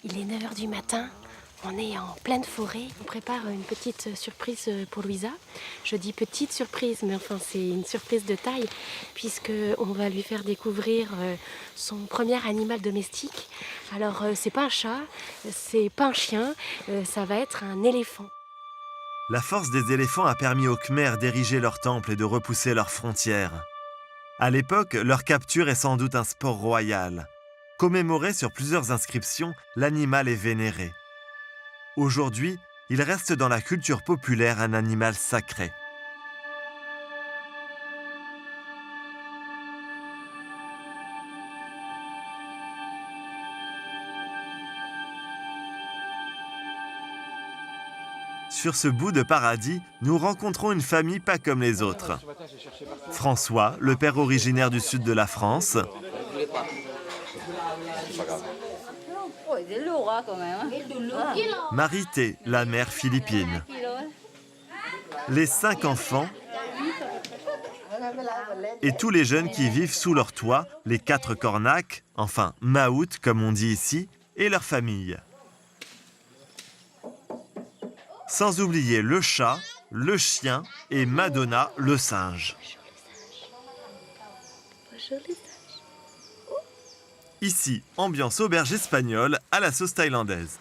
Il est 9 h du matin, on est en pleine forêt. On prépare une petite surprise pour Louisa. Je dis petite surprise, mais enfin c'est une surprise de taille, puisqu'on va lui faire découvrir son premier animal domestique. Alors c'est pas un chat, c'est pas un chien, ça va être un éléphant. La force des éléphants a permis aux Khmers d'ériger leur temple et de repousser leurs frontières. À l'époque, leur capture est sans doute un sport royal. Commémoré sur plusieurs inscriptions, l'animal est vénéré. Aujourd'hui, il reste dans la culture populaire un animal sacré. Sur ce bout de paradis, nous rencontrons une famille pas comme les autres. François, le père originaire du sud de la France. Marité, la mère philippine. Les 5 enfants et tous les jeunes qui vivent sous leur toit, les 4 cornacs, enfin maout comme on dit ici, et leur famille. Sans oublier le chat, le chien et Madonna, le singe. Ici, ambiance auberge espagnole à la sauce thaïlandaise.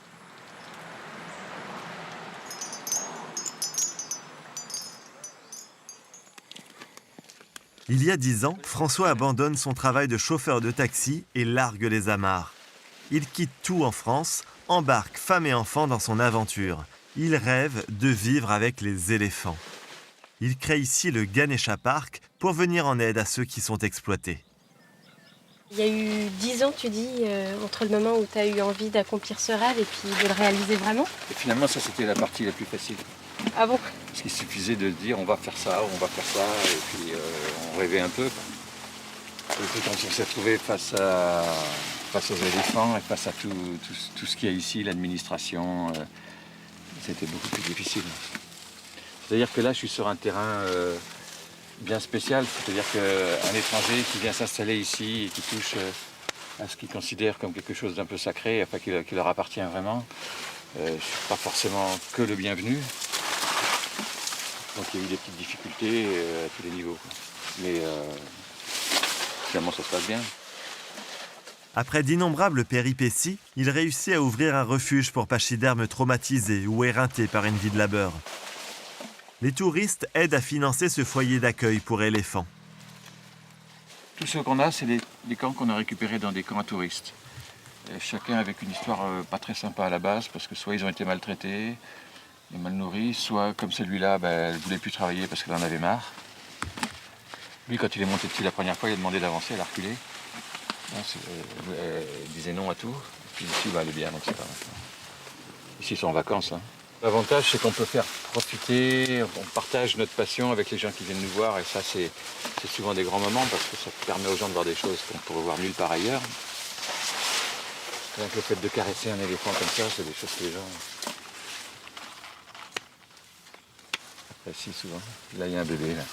Il y a 10 ans, François abandonne son travail de chauffeur de taxi et largue les amarres. Il quitte tout en France, embarque femme et enfants dans son aventure. Il rêve de vivre avec les éléphants. Il crée ici le Ganesha Park pour venir en aide à ceux qui sont exploités. Il y a eu 10 ans, tu dis, entre le moment où tu as eu envie d'accomplir ce rêve et puis de le réaliser vraiment. Et finalement, ça, c'était la partie la plus facile. Ah bon? Parce qu'il suffisait de dire on va faire ça, et puis on rêvait un peu. Et puis quand on s'est retrouvé face aux éléphants et face à tout ce qu'il y a ici, l'administration, c'était beaucoup plus difficile. C'est-à-dire que là, je suis sur un terrain bien spécial, c'est-à-dire qu'un étranger qui vient s'installer ici et qui touche à ce qu'il considère comme quelque chose d'un peu sacré, enfin qui leur appartient vraiment, je ne suis pas forcément que le bienvenu. Donc il y a eu des petites difficultés à tous les niveaux. Mais finalement, ça se passe bien. Après d'innombrables péripéties, il réussit à ouvrir un refuge pour pachydermes traumatisés ou éreintés par une vie de labeur. Les touristes aident à financer ce foyer d'accueil pour éléphants. Tout ce qu'on a, c'est des camps qu'on a récupérés dans des camps à touristes. Et chacun avec une histoire pas très sympa à la base, parce que soit ils ont été maltraités, et mal nourris, soit comme celui-là, elle ne voulait plus travailler parce qu'elle en avait marre. Lui, quand il est monté dessus la première fois, il a demandé d'avancer, elle a reculé. Elle disait non à tout. Et puis ici, elle est bien, donc c'est pas maintenant. Ici, ils sont en vacances. L'avantage, c'est qu'on peut faire profiter, on partage notre passion avec les gens qui viennent nous voir. Et ça, c'est souvent des grands moments parce que ça permet aux gens de voir des choses qu'on pourrait voir nulle part ailleurs. Donc le fait de caresser un éléphant comme ça, c'est des choses que les gens apprécient souvent. Là, il y a un bébé, là.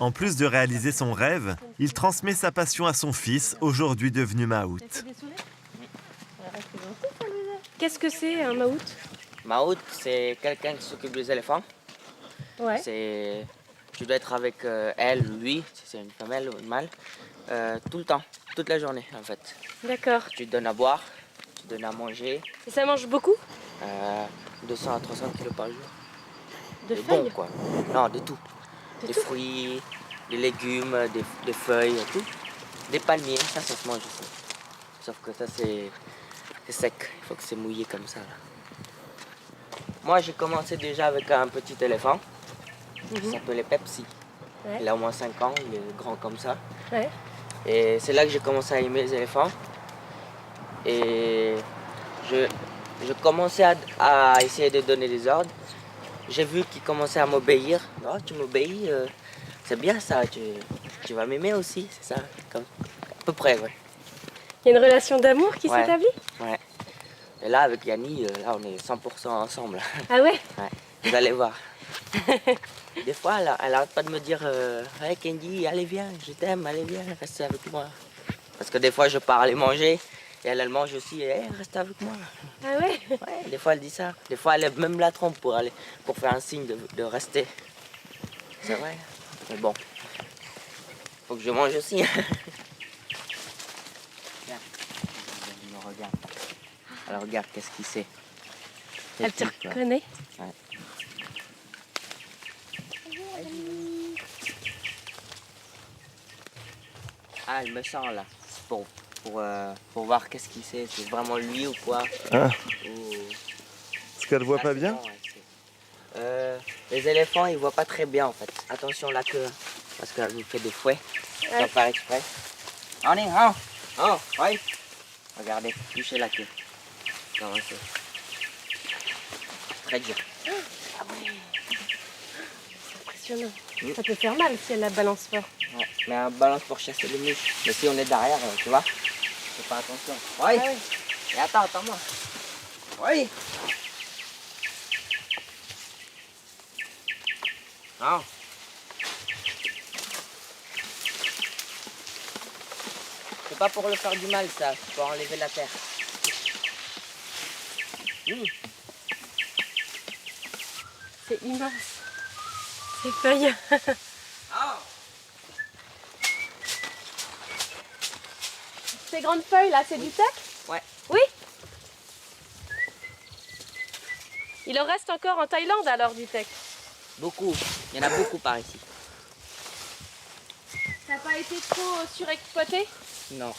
En plus de réaliser son rêve, il transmet sa passion à son fils, aujourd'hui devenu maout. Qu'est-ce que c'est un maout? Maout, c'est quelqu'un qui s'occupe des éléphants. Ouais. Tu dois être avec elle, lui, si c'est une femelle ou un mâle, tout le temps, toute la journée en fait. D'accord. Tu donnes à boire, tu donnes à manger. Et ça mange beaucoup? 200 à 300 kilos par jour. De Des feuilles? bons quoi. Non, de tout. De Des tout? fruits, des légumes, des feuilles, tout. Des palmiers, ça se mange aussi. Sauf que ça c'est sec, il faut que c'est mouillé comme ça. Là. Moi j'ai commencé déjà avec un petit éléphant. Il s'appelait Pepsi. Ouais. Il a au moins 5 ans, il est grand comme ça. Ouais. Et c'est là que j'ai commencé à aimer les éléphants. Et je commençais à essayer de donner des ordres. J'ai vu qu'il commençait à m'obéir. Oh, tu m'obéis, c'est bien ça, tu vas m'aimer aussi, c'est ça, comme, à peu près, ouais. Il y a une relation d'amour qui s'établit? Ouais. Et là, avec Yanni, là, on est 100% ensemble. Ah ouais? Ouais. Vous allez voir. Des fois, elle arrête pas de me dire hey Candy, allez viens, je t'aime, allez viens, reste avec moi. Parce que des fois, je pars aller manger et elle mange aussi, hey, reste avec moi. Ah ouais? Ouais, des fois, elle dit ça. Des fois, elle lève même la trompe pour faire un signe de rester. C'est vrai. Mais bon, faut que je mange aussi. Regarde. Elle me regarde. Alors regarde, qu'est-ce qu'il sait. Elle te reconnaît? Ouais. Ah, elle me sent là. C'est pour voir qu'est-ce qu'il sait. C'est vraiment lui ou quoi. Ah, Ou... parce qu'elle voit Ah, pas c'est bien? bon, ouais, les éléphants, ils voient pas très bien en fait. Attention la queue, parce qu'elle vous fait des fouets. Ouais. Sans faire exprès. Allez, oh, ouais. Regardez, touchez la queue. Comment c'est? Très dur. Ah ouais. C'est impressionnant. Ça peut faire mal si elle la balance fort. Ouais, mais un balance pour chasser les mouches. Mais si on est derrière, tu vois, fais pas attention. Ouais. Ah ouais. Et attends-moi. Oui. Non. C'est pas pour le faire du mal, ça. C'est pour enlever la terre. C'est immense. Ces feuilles. Ces grandes feuilles là, c'est du teck? Ouais. Oui. Il en reste encore en Thaïlande alors du teck. Beaucoup. Il y en a beaucoup par ici. Ça n'a pas été trop surexploité? Non.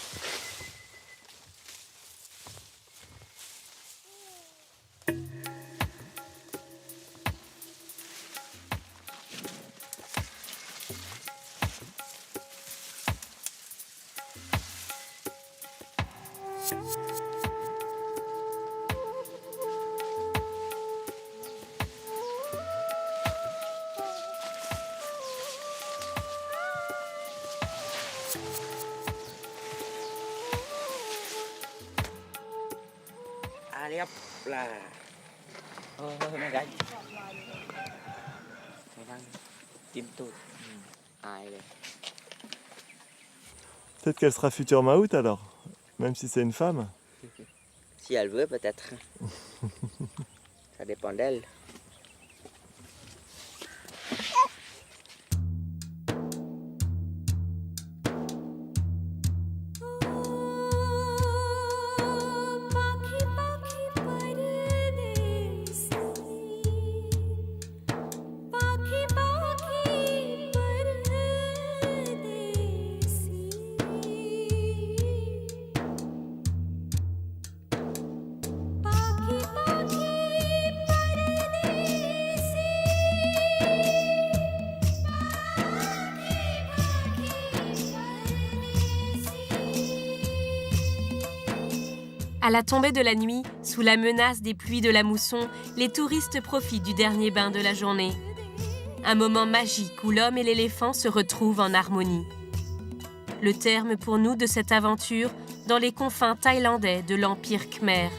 Allez hop là. Oh, regarde. Regarde. Tim tout. Allez. Peut-être qu'elle sera future maout alors, même si c'est une femme. Si elle veut, peut-être. Ça dépend d'elle. À la tombée de la nuit, sous la menace des pluies de la mousson, les touristes profitent du dernier bain de la journée. Un moment magique où l'homme et l'éléphant se retrouvent en harmonie. Le terme pour nous de cette aventure dans les confins thaïlandais de l'Empire Khmer.